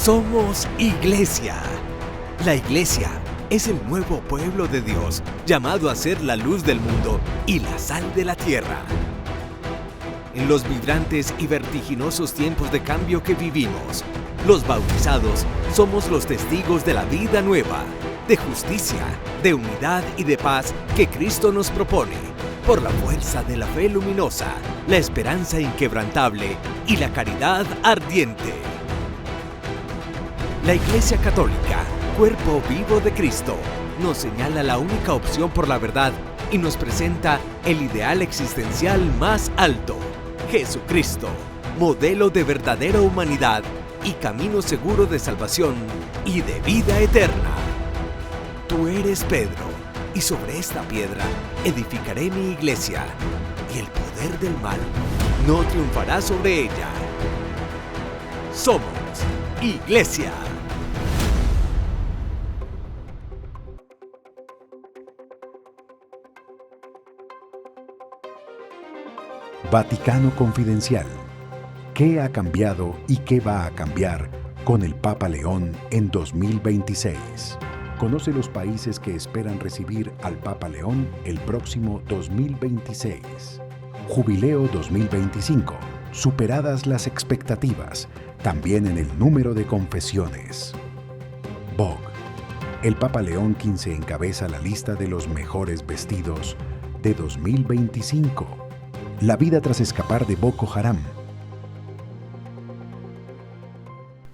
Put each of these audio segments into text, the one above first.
Somos Iglesia. La Iglesia es el nuevo pueblo de Dios, llamado a ser la luz del mundo y la sal de la tierra. En los vibrantes y vertiginosos tiempos de cambio que vivimos, los bautizados somos los testigos de la vida nueva, de justicia, de unidad y de paz que Cristo nos propone, por la fuerza de la fe luminosa, la esperanza inquebrantable y la caridad ardiente. La Iglesia Católica, cuerpo vivo de Cristo, nos señala la única opción por la verdad y nos presenta el ideal existencial más alto, Jesucristo, modelo de verdadera humanidad y camino seguro de salvación y de vida eterna. Tú eres Pedro, y sobre esta piedra edificaré mi iglesia, y el poder del mal no triunfará sobre ella. Somos Iglesia. Vaticano Confidencial. ¿Qué ha cambiado y qué va a cambiar con el Papa León en 2026? Conoce los países que esperan recibir al Papa León el próximo 2026. Jubileo 2025. Superadas las expectativas, también en el número de confesiones. Vogue. El Papa León XV encabeza la lista de los mejores vestidos de 2025. La vida tras escapar de Boko Haram.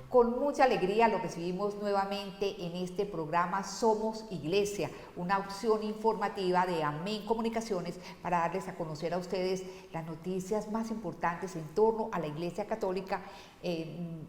Con mucha alegría lo recibimos nuevamente en este programa Somos Iglesia, una opción informativa de Amén Comunicaciones para darles a conocer a ustedes las noticias más importantes en torno a la Iglesia Católica,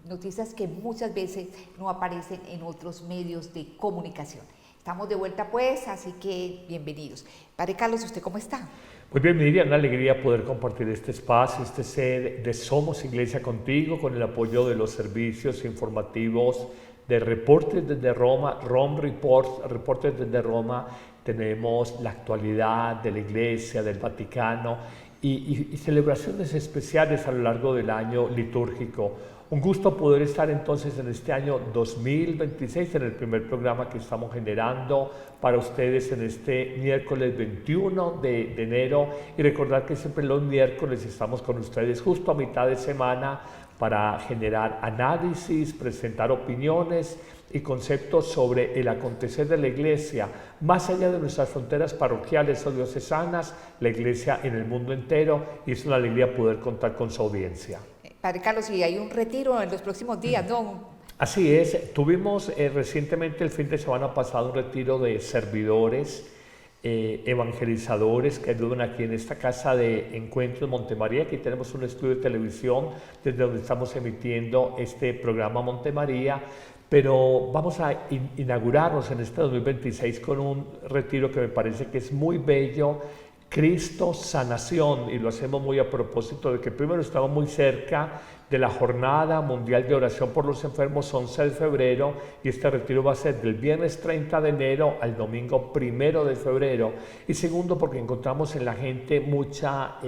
noticias que muchas veces no aparecen en otros medios de comunicación. Estamos de vuelta pues, así que bienvenidos. Padre Carlos, ¿usted cómo está? Muy bien, Miriam, una alegría poder compartir este espacio, este set de Somos Iglesia contigo, con el apoyo de los servicios informativos de Reportes desde Roma, Rome Reports, Reportes desde Roma. Tenemos la actualidad de la Iglesia, del Vaticano y celebraciones especiales a lo largo del año litúrgico. Un gusto poder estar entonces en este año 2026, en el primer programa que estamos generando para ustedes en este miércoles 21 de enero. Y recordar que siempre los miércoles estamos con ustedes justo a mitad de semana para generar análisis, presentar opiniones y conceptos sobre el acontecer de la Iglesia, más allá de nuestras fronteras parroquiales o diocesanas, la Iglesia en el mundo entero, y es una alegría poder contar con su audiencia. Padre Carlos, y hay un retiro en los próximos días, ¿no? Así es, tuvimos recientemente el fin de semana pasado un retiro de servidores, evangelizadores que ayudan aquí en esta casa de encuentro en Montemaría. Aquí tenemos un estudio de televisión desde donde estamos emitiendo este programa Montemaría, pero vamos a inaugurarnos en este 2026 con un retiro que me parece que es muy bello, Cristo Sanación, y lo hacemos muy a propósito de que primero estamos muy cerca de la Jornada Mundial de Oración por los Enfermos 11 de febrero, y este retiro va a ser del viernes 30 de enero al domingo 1 de febrero, y segundo porque encontramos en la gente muchas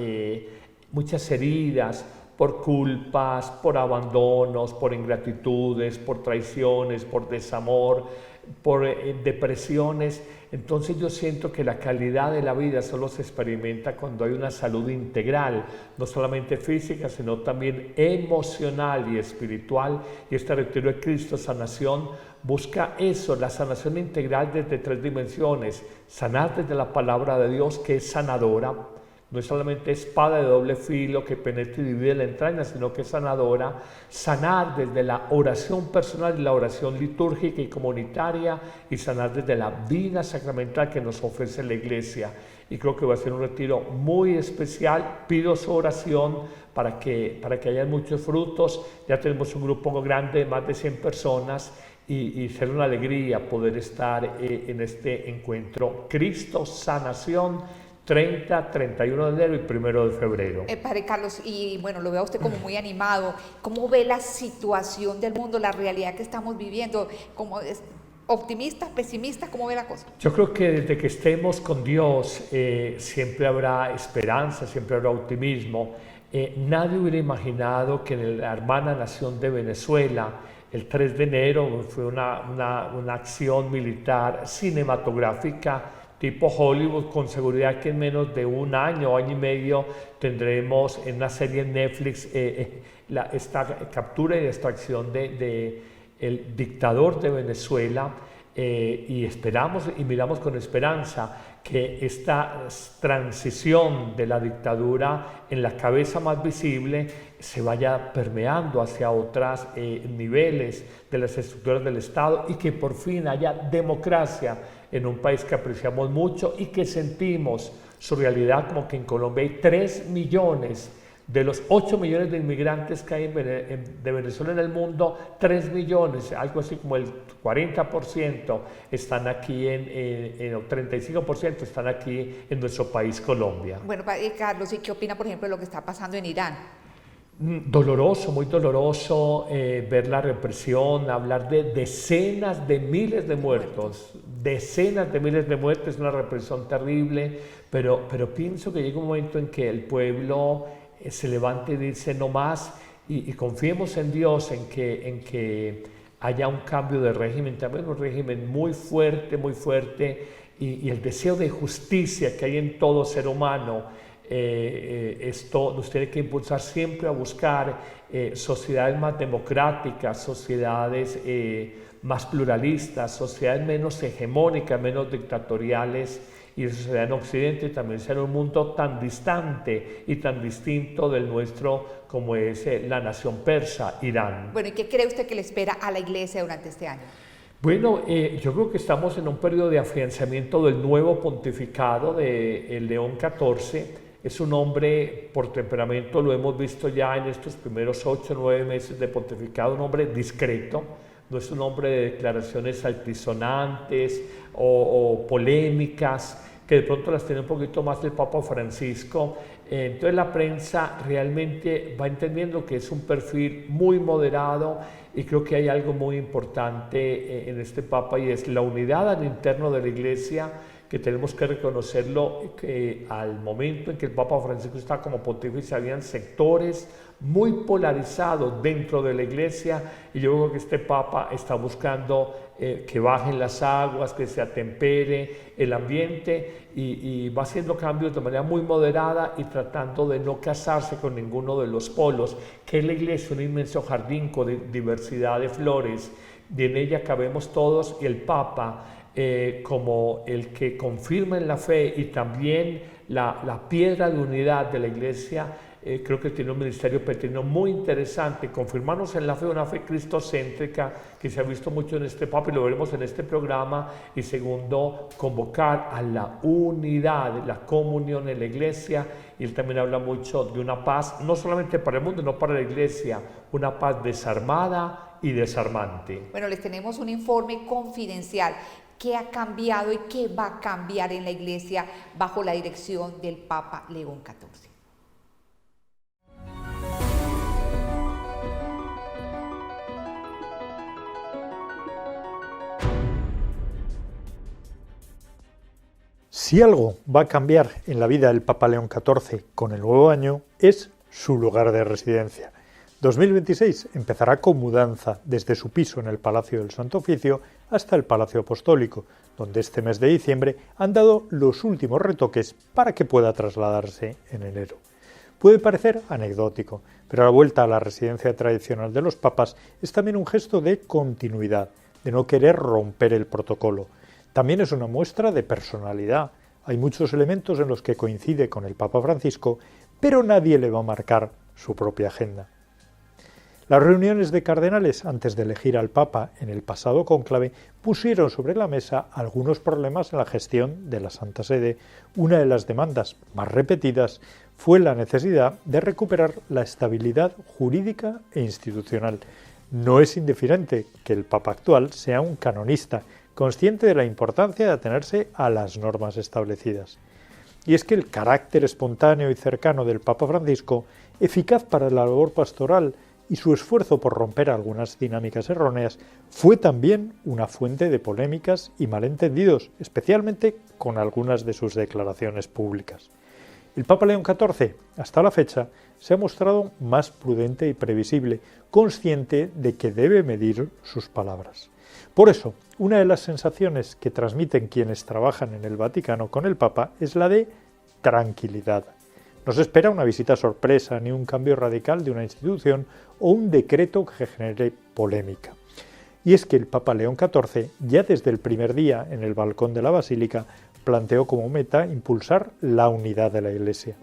heridas por culpas, por abandonos, por ingratitudes, por traiciones, por desamor, por depresiones. Entonces yo siento que la calidad de la vida solo se experimenta cuando hay una salud integral, no solamente física, sino también emocional y espiritual. Y este retiro de Cristo Sanación busca eso, la sanación integral desde 3 dimensiones. Sanar desde la palabra de Dios, que es sanadora. No es solamente espada de doble filo que penetra y divide la entraña, sino que es sanadora. Sanar desde la oración personal y la oración litúrgica y comunitaria, y sanar desde la vida sacramental que nos ofrece la Iglesia. Y creo que va a ser un retiro muy especial. Pido su oración para que haya muchos frutos. Ya tenemos un grupo grande de más de 100 personas y será una alegría poder estar en este encuentro. Cristo Sanación, 30, 31 de enero y 1 de febrero. Padre Carlos, y bueno, lo veo a usted como muy animado. ¿Cómo ve la situación del mundo, la realidad que estamos viviendo? ¿Cómo es? ¿Optimista, pesimista? ¿Cómo ve la cosa? Yo creo que desde que estemos con Dios siempre habrá esperanza, siempre habrá optimismo. Nadie hubiera imaginado que en la hermana nación de Venezuela el 3 de enero fue una acción militar cinematográfica tipo Hollywood, con seguridad que en menos de un año y medio tendremos en una serie en Netflix esta captura y extracción de el dictador de Venezuela, y esperamos y miramos con esperanza que esta transición de la dictadura en la cabeza más visible se vaya permeando hacia otros niveles de las estructuras del Estado, y que por fin haya democracia en un país que apreciamos mucho y que sentimos su realidad, como que en Colombia hay 3 millones de los 8 millones de inmigrantes que hay de Venezuela en el mundo. 3 millones, algo así como el 40% están aquí, el 35% están aquí en nuestro país, Colombia. Bueno, Carlos, ¿y qué opina, por ejemplo, de lo que está pasando en Irán? Doloroso, muy doloroso ver la represión, hablar de decenas de miles de muertos, decenas de miles de muertos, es una represión terrible, pero pienso que llega un momento en que el pueblo se levante y dice no más, y confiemos en Dios, en que haya un cambio de régimen, también un régimen muy fuerte, y el deseo de justicia que hay en todo ser humano. Esto nos tiene que impulsar siempre a buscar sociedades más democráticas, sociedades más pluralistas, sociedades menos hegemónicas, menos dictatoriales, y la sociedad en Occidente también será un mundo tan distante y tan distinto del nuestro como es la nación persa, Irán. Bueno, ¿y qué cree usted que le espera a la Iglesia durante este año? Bueno, yo creo que estamos en un periodo de afianzamiento del nuevo pontificado de León XIV. Es un hombre por temperamento, lo hemos visto ya en estos primeros 8 o 9 meses de pontificado, un hombre discreto, no es un hombre de declaraciones altisonantes o polémicas, que de pronto las tiene un poquito más del Papa Francisco. Entonces la prensa realmente va entendiendo que es un perfil muy moderado, y creo que hay algo muy importante en este Papa, y es la unidad al interno de la Iglesia, que tenemos que reconocerlo, que al momento en que el Papa Francisco está como pontífice habían sectores muy polarizados dentro de la Iglesia, y yo creo que este Papa está buscando que bajen las aguas, que se atempere el ambiente, y va haciendo cambios de manera muy moderada y tratando de no casarse con ninguno de los polos, que es la Iglesia, un inmenso jardín con diversidad de flores, y en ella cabemos todos, y el Papa como el que confirma en la fe y también la piedra de unidad de la Iglesia, creo que tiene un ministerio petrino muy interesante, confirmarnos en la fe, una fe cristocéntrica que se ha visto mucho en este Papa y lo veremos en este programa, y segundo, convocar a la unidad, la comunión en la Iglesia, y él también habla mucho de una paz, no solamente para el mundo, no para la Iglesia, una paz desarmada y desarmante. Bueno, les tenemos un informe confidencial. ¿Qué ha cambiado y qué va a cambiar en la Iglesia bajo la dirección del Papa León XIV? Si algo va a cambiar en la vida del Papa León XIV con el nuevo año, es su lugar de residencia. 2026 empezará con mudanza desde su piso en el Palacio del Santo Oficio hasta el Palacio Apostólico, donde este mes de diciembre han dado los últimos retoques para que pueda trasladarse en enero. Puede parecer anecdótico, pero la vuelta a la residencia tradicional de los papas es también un gesto de continuidad, de no querer romper el protocolo. También es una muestra de personalidad. Hay muchos elementos en los que coincide con el Papa Francisco, pero nadie le va a marcar su propia agenda. Las reuniones de cardenales antes de elegir al Papa en el pasado cónclave pusieron sobre la mesa algunos problemas en la gestión de la Santa Sede. Una de las demandas más repetidas fue la necesidad de recuperar la estabilidad jurídica e institucional. No es indiferente que el Papa actual sea un canonista, consciente de la importancia de atenerse a las normas establecidas. Y es que el carácter espontáneo y cercano del Papa Francisco, eficaz para la labor pastoral, y su esfuerzo por romper algunas dinámicas erróneas fue también una fuente de polémicas y malentendidos, especialmente con algunas de sus declaraciones públicas. El Papa León XIV, hasta la fecha, se ha mostrado más prudente y previsible, consciente de que debe medir sus palabras. Por eso, una de las sensaciones que transmiten quienes trabajan en el Vaticano con el Papa es la de tranquilidad. No se espera una visita sorpresa ni un cambio radical de una institución o un decreto que genere polémica. Y es que el Papa León XIV, ya desde el primer día en el balcón de la Basílica, planteó como meta impulsar la unidad de la Iglesia.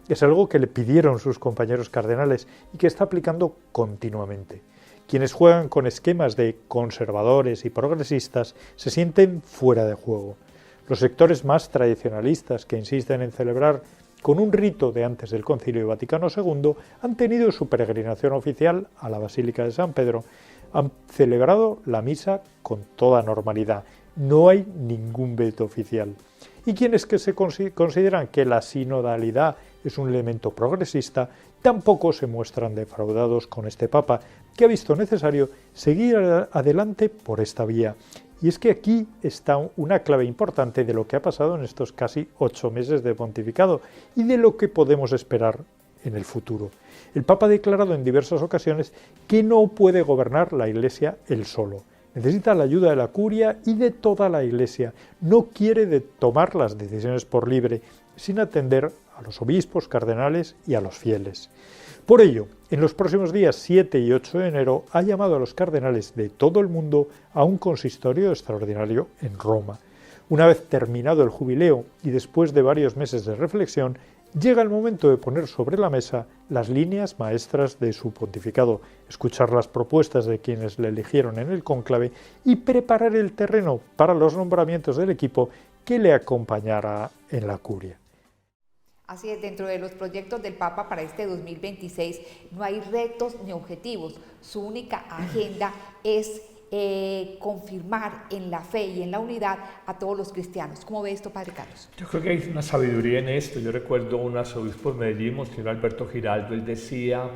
Es algo que le pidieron sus compañeros cardenales y que está aplicando continuamente. Quienes juegan con esquemas de conservadores y progresistas se sienten fuera de juego. Los sectores más tradicionalistas que insisten en celebrar con un rito de antes del Concilio Vaticano II han tenido su peregrinación oficial a la Basílica de San Pedro. Han celebrado la misa con toda normalidad. No hay ningún veto oficial. Y quienes que se consideran que la sinodalidad es un elemento progresista, tampoco se muestran defraudados con este Papa, que ha visto necesario seguir adelante por esta vía. Y es que aquí está una clave importante de lo que ha pasado en estos casi 8 meses de pontificado y de lo que podemos esperar en el futuro. El Papa ha declarado en diversas ocasiones que no puede gobernar la Iglesia él solo. Necesita la ayuda de la curia y de toda la Iglesia. No quiere tomar las decisiones por libre, sin atender a los obispos, cardenales y a los fieles. Por ello, en los próximos días 7 y 8 de enero ha llamado a los cardenales de todo el mundo a un consistorio extraordinario en Roma. Una vez terminado el jubileo y después de varios meses de reflexión, llega el momento de poner sobre la mesa las líneas maestras de su pontificado, escuchar las propuestas de quienes le eligieron en el cónclave y preparar el terreno para los nombramientos del equipo que le acompañará en la curia. Así es, dentro de los proyectos del Papa para este 2026 no hay retos ni objetivos. Su única agenda es confirmar en la fe y en la unidad a todos los cristianos. ¿Cómo ve esto, Padre Carlos? Yo creo que hay una sabiduría en esto. Yo recuerdo un arzobispo de Medellín, Monseñor Alberto Giraldo, él decía: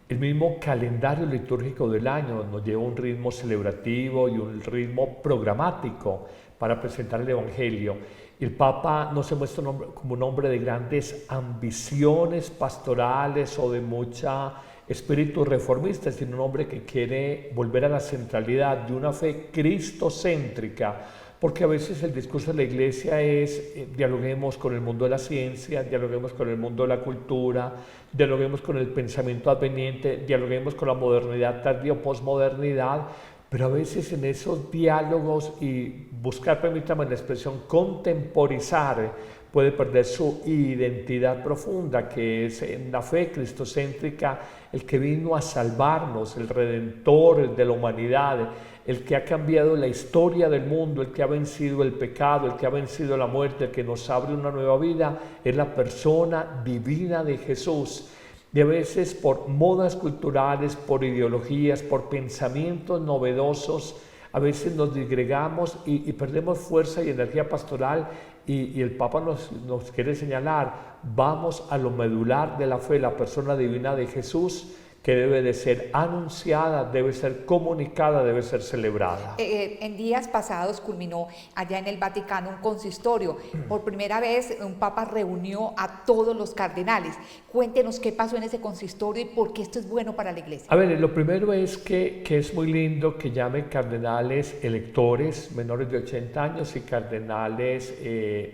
el mismo calendario litúrgico del año nos lleva un ritmo celebrativo y un ritmo programático para presentar el Evangelio. El Papa no se muestra como un hombre de grandes ambiciones pastorales o de mucha espíritu reformista, sino un hombre que quiere volver a la centralidad de una fe cristocéntrica, porque a veces el discurso de la Iglesia es dialoguemos con el mundo de la ciencia, dialoguemos con el mundo de la cultura, dialoguemos con el pensamiento adveniente, dialoguemos con la modernidad tardía o posmodernidad, pero a veces en esos diálogos y buscar, permítame la expresión, contemporizar, puede perder su identidad profunda, que es en la fe cristocéntrica, el que vino a salvarnos, el Redentor de la humanidad, el que ha cambiado la historia del mundo, el que ha vencido el pecado, el que ha vencido la muerte, el que nos abre una nueva vida, es la persona divina de Jesús. Y a veces por modas culturales, por ideologías, por pensamientos novedosos, a veces nos disgregamos y perdemos fuerza y energía pastoral, y el Papa nos quiere señalar: vamos a lo medular de la fe, la persona divina de Jesús, que debe de ser anunciada, debe ser comunicada, debe ser celebrada. En días pasados culminó allá en el Vaticano un consistorio. Por primera vez un Papa reunió a todos los cardenales. Cuéntenos qué pasó en ese consistorio y por qué esto es bueno para la Iglesia. A ver, lo primero es que es muy lindo que llamen cardenales electores menores de 80 años y cardenales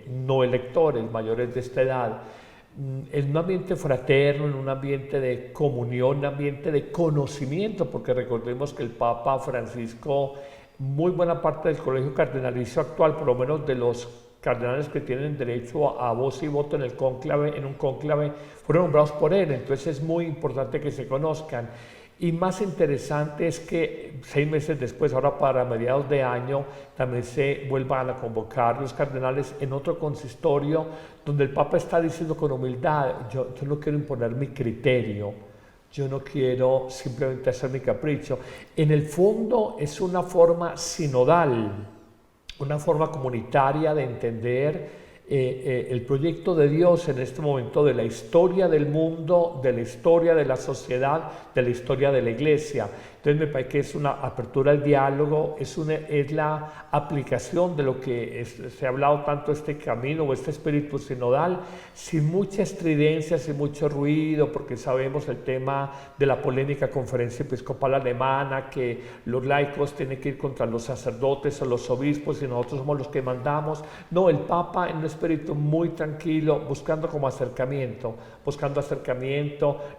no electores mayores de esta edad. En un ambiente fraterno, en un ambiente de comunión, un ambiente de conocimiento, porque recordemos que el Papa Francisco, muy buena parte del colegio cardenalicio actual, por lo menos de los cardenales que tienen derecho a voz y voto en el cónclave, en un cónclave, fueron nombrados por él. Entonces es muy importante que se conozcan. Y más interesante es que 6 meses después, ahora para mediados de año, también se vuelvan a convocar los cardenales en otro consistorio donde el Papa está diciendo con humildad: yo no quiero imponer mi criterio, yo no quiero simplemente hacer mi capricho. En el fondo es una forma sinodal, una forma comunitaria de entender el proyecto de Dios en este momento de la historia del mundo, de la historia de la sociedad, de la historia de la iglesia. Entonces me parece que es una apertura al diálogo, es la aplicación de lo que se ha hablado tanto este camino o este espíritu sinodal, sin mucha estridencia, sin mucho ruido, porque sabemos el tema de la polémica conferencia episcopal alemana, que los laicos tienen que ir contra los sacerdotes o los obispos y nosotros somos los que mandamos. No, el Papa en un espíritu muy tranquilo, buscando acercamiento,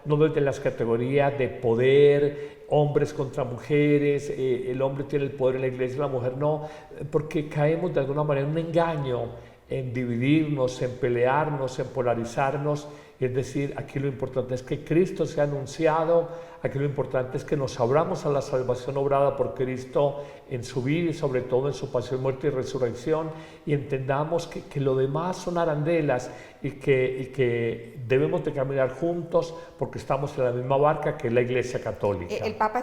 no desde las categorías de poder, hombres contra mujeres, el hombre tiene el poder en la iglesia, la mujer no, porque caemos de alguna manera en un engaño, en dividirnos, en pelearnos, en polarizarnos. Es decir, aquí lo importante es que Cristo sea anunciado, aquí lo importante es que nos abramos a la salvación obrada por Cristo en su vida y sobre todo en su pasión, muerte y resurrección, y entendamos que lo demás son arandelas y que debemos de caminar juntos porque estamos en la misma barca que es la Iglesia Católica. El Papa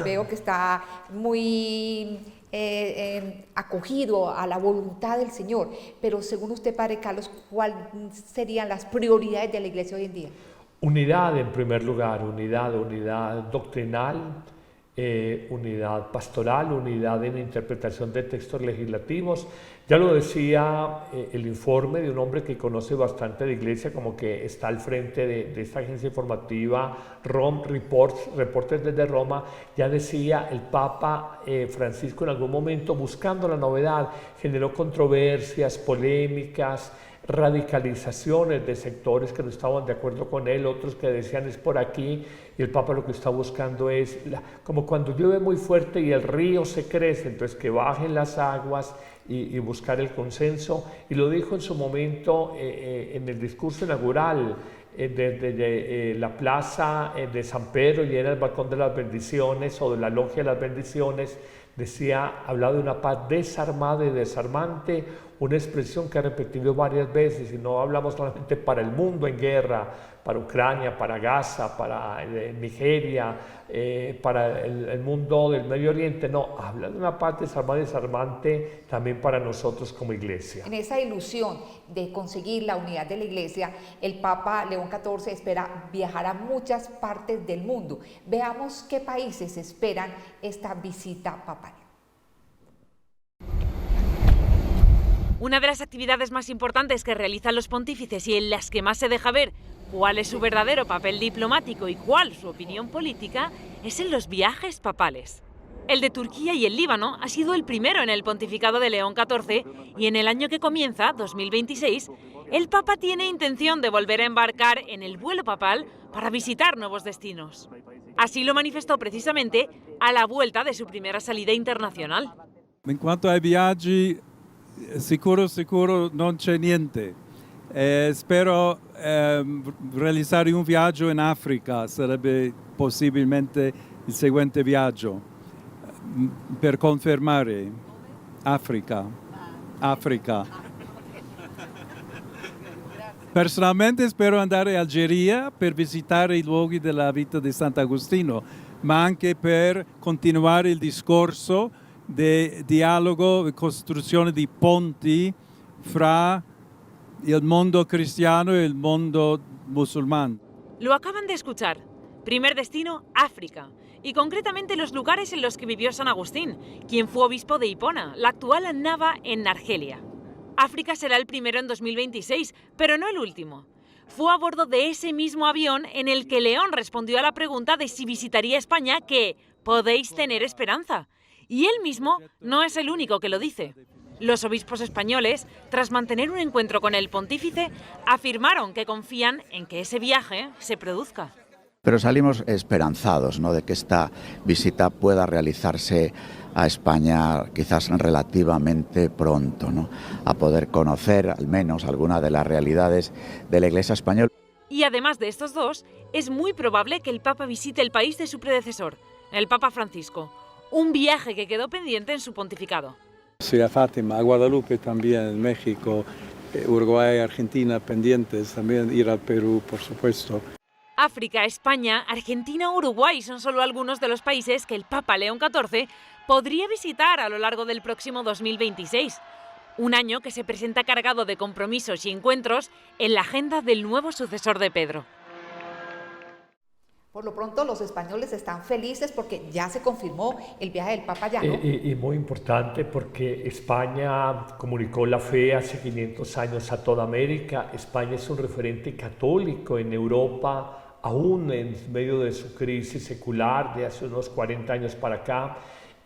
veo que está muy acogido a la voluntad del Señor, pero según usted, Padre Carlos, ¿cuáles serían las prioridades de la Iglesia hoy en día? Unidad en primer lugar, unidad doctrinal, unidad pastoral, unidad en interpretación de textos legislativos. Ya lo decía el informe de un hombre que conoce bastante de iglesia, como que está al frente de esta agencia informativa, Reportes desde Roma. Ya decía el Papa Francisco en algún momento, buscando la novedad, generó controversias, polémicas, radicalizaciones de sectores que no estaban de acuerdo con él, otros que decían es por aquí, y el Papa lo que está buscando es, como cuando llueve muy fuerte y el río se crece, entonces que bajen las aguas y buscar el consenso, y lo dijo en su momento en el discurso inaugural, desde la plaza de San Pedro y en el balcón de las bendiciones o de la logia de las bendiciones, decía, hablaba de una paz desarmada y desarmante, una expresión que ha repetido varias veces, y no hablamos solamente para el mundo en guerra, para Ucrania, para Gaza, para Nigeria, para el mundo del Medio Oriente, no, habla de una paz desarmada y desarmante también para nosotros como iglesia. En esa ilusión de conseguir la unidad de la iglesia, el Papa León XIV espera viajar a muchas partes del mundo. Veamos qué países esperan esta visita papal. Una de las actividades más importantes que realizan los pontífices y en las que más se deja ver cuál es su verdadero papel diplomático y cuál su opinión política es en los viajes papales. El de Turquía y el Líbano ha sido el primero en el pontificado de León XIV y en el año que comienza, 2026, el Papa tiene intención de volver a embarcar en el vuelo papal para visitar nuevos destinos. Así lo manifestó precisamente a la vuelta de su primera salida internacional. En cuanto ai viaggi, sicuro non c'è niente. Spero realizzare un viaggio in Africa, sarebbe possibilmente il seguente viaggio, per confermare Africa. Personalmente spero andare in Algeria per visitare i luoghi della vita di Sant'Agostino, ma anche per continuare il discorso di dialogo e costruzione di ponti fra el mundo cristiano y el mundo musulmán. Lo acaban de escuchar. Primer destino, África. Y concretamente los lugares en los que vivió San Agustín, quien fue obispo de Hipona, la actual Annaba en Argelia. África será el primero en 2026, pero no el último. Fue a bordo de ese mismo avión en el que León respondió a la pregunta de si visitaría España que podéis tener esperanza. Y él mismo no es el único que lo dice. Los obispos españoles, tras mantener un encuentro con el pontífice, afirmaron que confían en que ese viaje se produzca. Pero salimos esperanzados, ¿no?, de que esta visita pueda realizarse a España quizás relativamente pronto, ¿no?, a poder conocer al menos alguna de las realidades de la Iglesia española. Y además de estos dos, es muy probable que el Papa visite el país de su predecesor, el Papa Francisco, un viaje que quedó pendiente en su pontificado. Sí, a Fátima, a Guadalupe también, México, Uruguay, Argentina pendientes, también ir al Perú, por supuesto. África, España, Argentina, Uruguay son solo algunos de los países que el Papa León XIV podría visitar a lo largo del próximo 2026. Un año que se presenta cargado de compromisos y encuentros en la agenda del nuevo sucesor de Pedro. Por lo pronto los españoles están felices porque ya se confirmó el viaje del Papa allá, ¿no? Y muy importante porque España comunicó la fe hace 500 años a toda América. España es un referente católico en Europa, aún en medio de su crisis secular de hace unos 40 años para acá.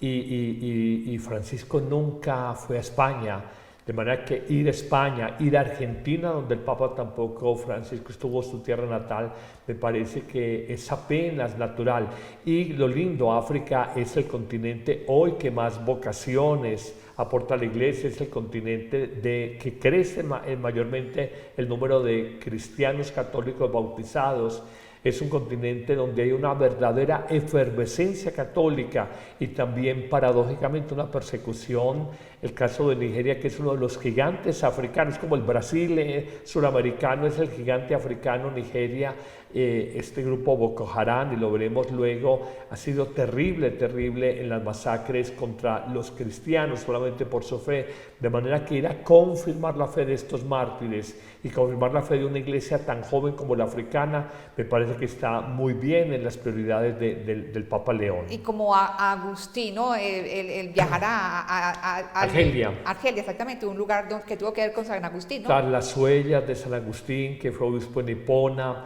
Y Francisco nunca fue a España. De manera que ir a España, ir a Argentina, donde el Papa tampoco, Francisco estuvo su tierra natal, me parece que es apenas natural. Y lo lindo, África es el continente hoy que más vocaciones aporta a la Iglesia, es el continente que crece mayormente el número de cristianos católicos bautizados. Es un continente donde hay una verdadera efervescencia católica y también paradójicamente una persecución. El caso de Nigeria, que es uno de los gigantes africanos, como el Brasil suramericano es el gigante africano, Nigeria, este grupo Boko Haram, y lo veremos luego, ha sido terrible en las masacres contra los cristianos solamente por su fe, de manera que ir a confirmar la fe de estos mártires y confirmar la fe de una iglesia tan joven como la africana, me parece que está muy bien en las prioridades del Papa León. Y como Agustino, él viajará a Argelia. Argelia, exactamente, un lugar que tuvo que ver con San Agustín, ¿no? Tras las huellas de San Agustín, que fue obispo en Hipona,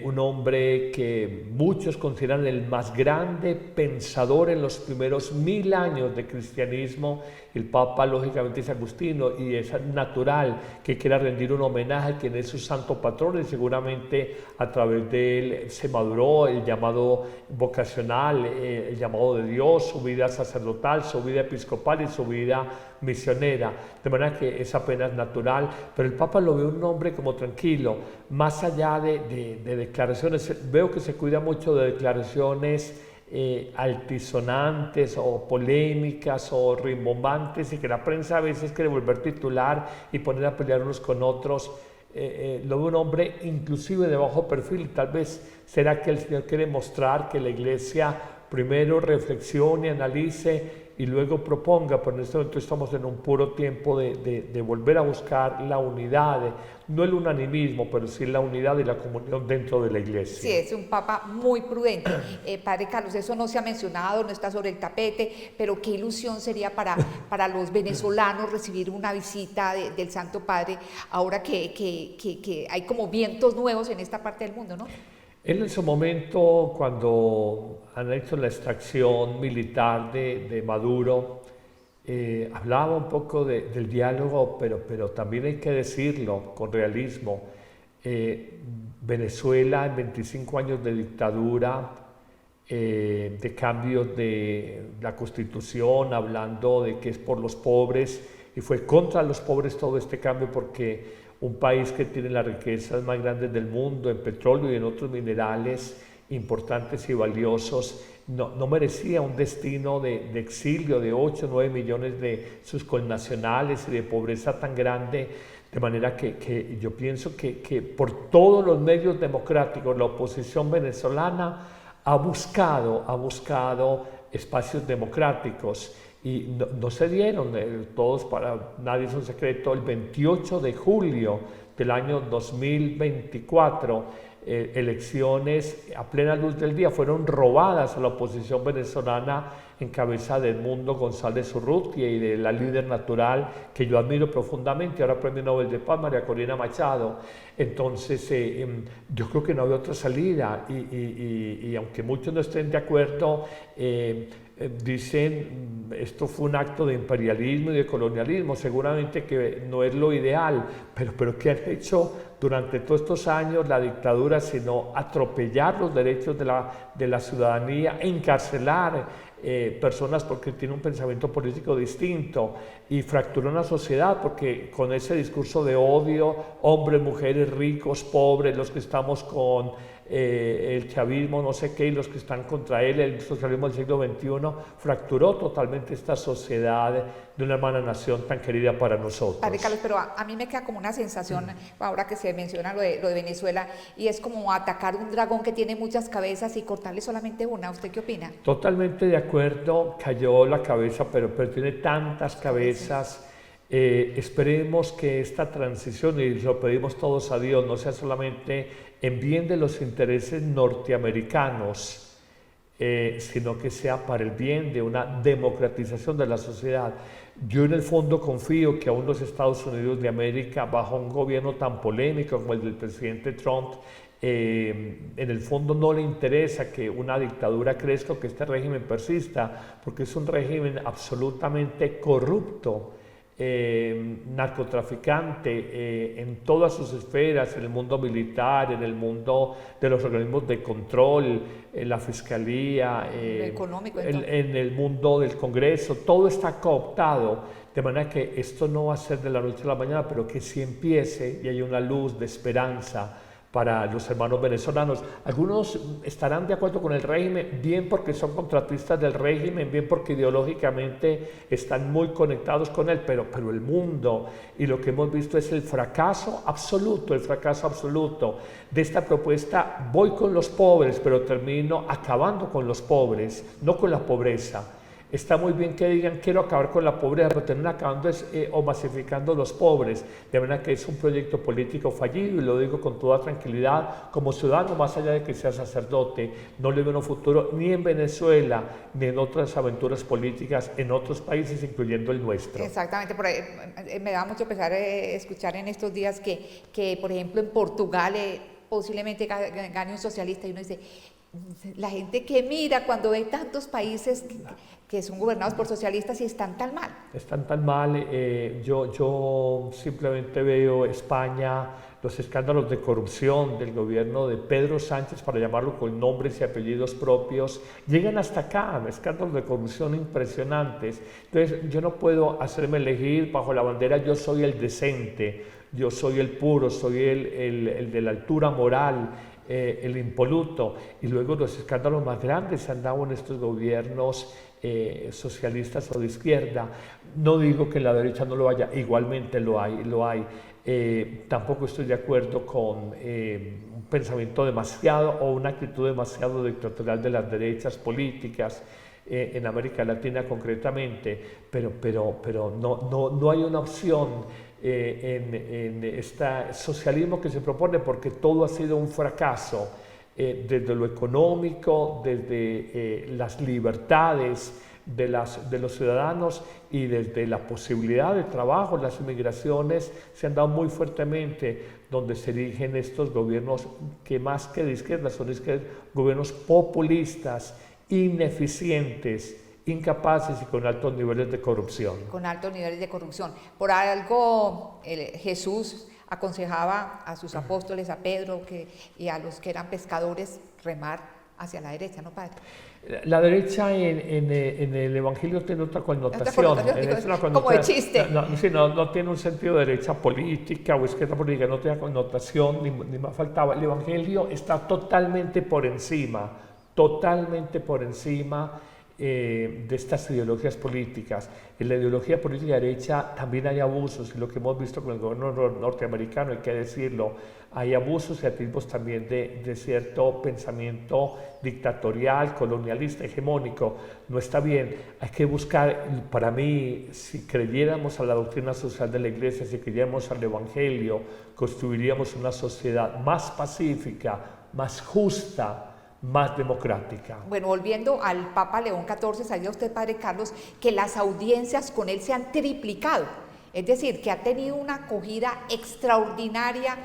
un hombre que muchos consideran el más grande pensador en los primeros 1000 años de cristianismo. El Papa lógicamente es Agustino y es natural que quiera rendir un homenaje a quien es su santo patrón, y seguramente a través de él se maduró el llamado vocacional, el llamado de Dios, su vida sacerdotal, su vida episcopal y su vida misionera, de manera que es apenas natural. Pero el Papa lo ve un hombre como tranquilo, más allá de declaraciones. Veo que se cuida mucho de declaraciones altisonantes o polémicas o rimbombantes, y que la prensa a veces quiere volver titular y poner a pelear unos con otros. Lo veo un hombre inclusive de bajo perfil. Tal vez será que el Señor quiere mostrar que la Iglesia primero reflexione, analice y luego proponga, pero en este momento estamos en un puro tiempo de volver a buscar la unidad, no el unanimismo, pero sí la unidad y la comunión dentro de la Iglesia. Sí, es un Papa muy prudente. Padre Carlos, eso no se ha mencionado, no está sobre el tapete, pero qué ilusión sería para los venezolanos recibir una visita del Santo Padre, ahora que hay como vientos nuevos en esta parte del mundo, ¿no? Él en su momento, cuando han hecho la extracción militar de Maduro, hablaba un poco del diálogo, pero también hay que decirlo con realismo. Venezuela, en 25 años de dictadura, de cambios de la Constitución, hablando de que es por los pobres, y fue contra los pobres todo este cambio, porque un país que tiene las riquezas más grandes del mundo en petróleo y en otros minerales importantes y valiosos, no merecía un destino de exilio de 8 o 9 millones de sus connacionales y de pobreza tan grande. De manera que yo pienso que por todos los medios democráticos la oposición venezolana ha buscado espacios democráticos. Y no se dieron, todos, para nadie es un secreto. El 28 de julio del año 2024, elecciones a plena luz del día fueron robadas a la oposición venezolana en cabeza de Edmundo González Urrutia y de la líder natural que yo admiro profundamente, ahora Premio Nobel de Paz, María Corina Machado. Entonces yo creo que no había otra salida y aunque muchos no estén de acuerdo, dicen esto fue un acto de imperialismo y de colonialismo, seguramente que no es lo ideal, pero ¿qué han hecho durante todos estos años la dictadura sino atropellar los derechos de la ciudadanía, encarcelar personas porque tienen un pensamiento político distinto y fracturar una sociedad porque con ese discurso de odio, hombres, mujeres, ricos, pobres, los que estamos con el chavismo, no sé qué, y los que están contra él, el socialismo del siglo XXI, fracturó totalmente esta sociedad de una hermana nación tan querida para nosotros. Padre Carlos, pero a mí me queda como una sensación, ahora que se menciona lo de Venezuela, y es como atacar un dragón que tiene muchas cabezas y cortarle solamente una. ¿Usted qué opina? Totalmente de acuerdo, cayó la cabeza, pero tiene tantas cabezas. Esperemos que esta transición, y lo pedimos todos a Dios, no sea solamente en bien de los intereses norteamericanos, sino que sea para el bien de una democratización de la sociedad. Yo en el fondo confío que aún los Estados Unidos de América, bajo un gobierno tan polémico como el del presidente Trump, en el fondo no le interesa que una dictadura crezca o que este régimen persista, porque es un régimen absolutamente corrupto, narcotraficante en todas sus esferas, en el mundo militar, en el mundo de los organismos de control, en la fiscalía, económico, en el mundo del Congreso, todo está cooptado, de manera que esto no va a ser de la noche a la mañana, pero que sí empiece y haya una luz de esperanza para los hermanos venezolanos. Algunos estarán de acuerdo con el régimen, bien porque son contratistas del régimen, bien porque ideológicamente están muy conectados con él, pero el mundo y lo que hemos visto es el fracaso absoluto de esta propuesta. Voy con los pobres, pero termino acabando con los pobres, no con la pobreza. Está muy bien que digan quiero acabar con la pobreza, pero terminan acabando o masificando los pobres. De manera que es un proyecto político fallido, y lo digo con toda tranquilidad, como ciudadano, más allá de que sea sacerdote. No le veo un futuro ni en Venezuela, ni en otras aventuras políticas en otros países, incluyendo el nuestro. Exactamente, por ahí, me da mucho pesar escuchar en estos días que, por ejemplo, en Portugal posiblemente gane un socialista, y uno dice, la gente que mira cuando ve tantos países que son gobernados por socialistas y están tan mal. Están tan mal. Yo simplemente veo España, los escándalos de corrupción del gobierno de Pedro Sánchez, para llamarlo con nombres y apellidos propios, llegan hasta acá, escándalos de corrupción impresionantes. Entonces yo no puedo hacerme elegir bajo la bandera yo soy el decente, yo soy el puro, soy el de la altura moral, el impoluto, y luego los escándalos más grandes se han dado en estos gobiernos socialistas o de izquierda. No digo que en la derecha no lo haya, igualmente lo hay. Tampoco estoy de acuerdo con un pensamiento demasiado o una actitud demasiado dictatorial de las derechas políticas en América Latina concretamente, pero no hay una opción en este socialismo que se propone, porque todo ha sido un fracaso, desde lo económico, desde las libertades de los ciudadanos y desde la posibilidad de trabajo. Las inmigraciones se han dado muy fuertemente donde se erigen estos gobiernos que más que de izquierda son gobiernos populistas, ineficientes, incapaces y con altos niveles de corrupción. Con altos niveles de corrupción. Por algo Jesús aconsejaba a sus apóstoles, a Pedro y a los que eran pescadores, remar hacia la derecha, ¿no, padre? La derecha en el Evangelio tiene otra connotación. Como de chiste. No tiene un sentido de derecha política o izquierda política, no tiene connotación, ni más faltaba. El Evangelio está totalmente por encima de estas ideologías políticas. En la ideología política derecha también hay abusos, y lo que hemos visto con el gobierno norteamericano, hay que decirlo, hay abusos y atisbos también de cierto pensamiento dictatorial, colonialista, hegemónico. No está bien. Hay que buscar, para mí, si creyéramos a la doctrina social de la Iglesia, si creyéramos al Evangelio, construiríamos una sociedad más pacífica, más justa, más democrática. Bueno, volviendo al Papa León XIV, sabía usted, padre Carlos, que las audiencias con él se han triplicado, es decir, que ha tenido una acogida extraordinaria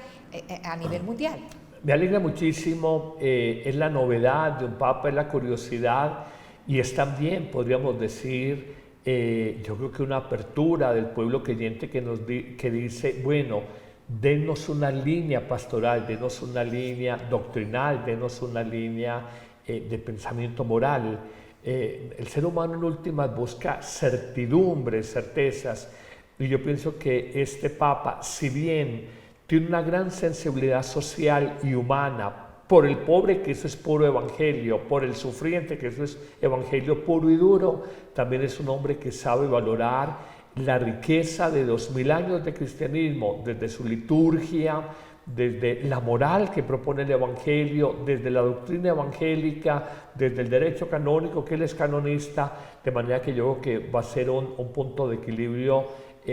a nivel mundial. Me alegra muchísimo, es la novedad de un Papa, es la curiosidad, y es también, podríamos decir, yo creo que una apertura del pueblo creyente que dice, bueno, denos una línea pastoral, denos una línea doctrinal, denos una línea de pensamiento moral. El ser humano en últimas busca certidumbres, certezas, y yo pienso que este Papa, si bien tiene una gran sensibilidad social y humana por el pobre, que eso es puro evangelio, por el sufriente, que eso es evangelio puro y duro, también es un hombre que sabe valorar la riqueza de 2000 años de cristianismo, desde su liturgia, desde la moral que propone el Evangelio, desde la doctrina evangélica, desde el derecho canónico, que él es canonista, de manera que yo creo que va a ser un punto de equilibrio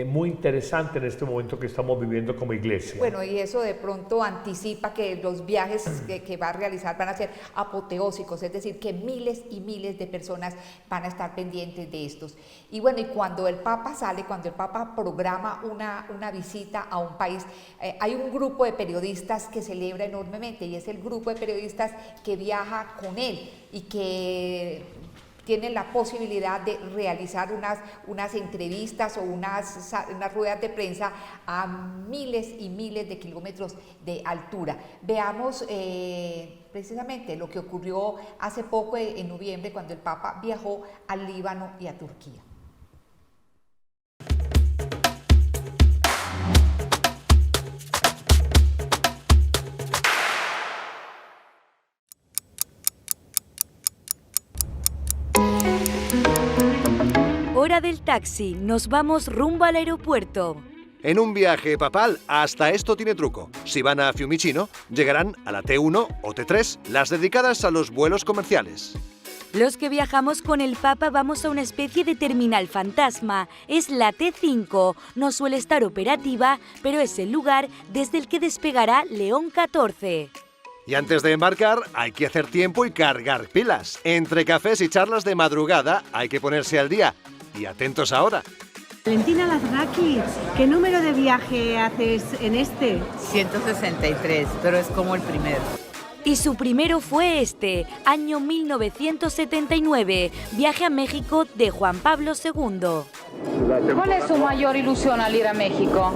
muy interesante en este momento que estamos viviendo como iglesia. Bueno, y eso de pronto anticipa que los viajes que va a realizar van a ser apoteósicos, es decir, que miles y miles de personas van a estar pendientes de estos. Y bueno, y cuando el Papa sale, cuando el Papa programa una visita a un país, hay un grupo de periodistas que celebra enormemente, y es el grupo de periodistas que viaja con él y que tienen la posibilidad de realizar unas entrevistas o unas ruedas de prensa a miles y miles de kilómetros de altura. Veamos precisamente lo que ocurrió hace poco, en noviembre, cuando el Papa viajó al Líbano y a Turquía. Hora del taxi, nos vamos rumbo al aeropuerto. En un viaje papal, hasta esto tiene truco. Si van a Fiumicino, llegarán a la T1 o T3, las dedicadas a los vuelos comerciales. Los que viajamos con el Papa vamos a una especie de terminal fantasma. Es la T5, no suele estar operativa, pero es el lugar desde el que despegará León XIV. Y antes de embarcar, hay que hacer tiempo y cargar pilas. Entre cafés y charlas de madrugada, hay que ponerse al día. Y atentos ahora. Valentina Lazraki, ¿qué número de viaje haces en este? 163, pero es como el primero. Y su primero fue este, año 1979, viaje a México de Juan Pablo II. ¿Cuál es su mayor ilusión al ir a México?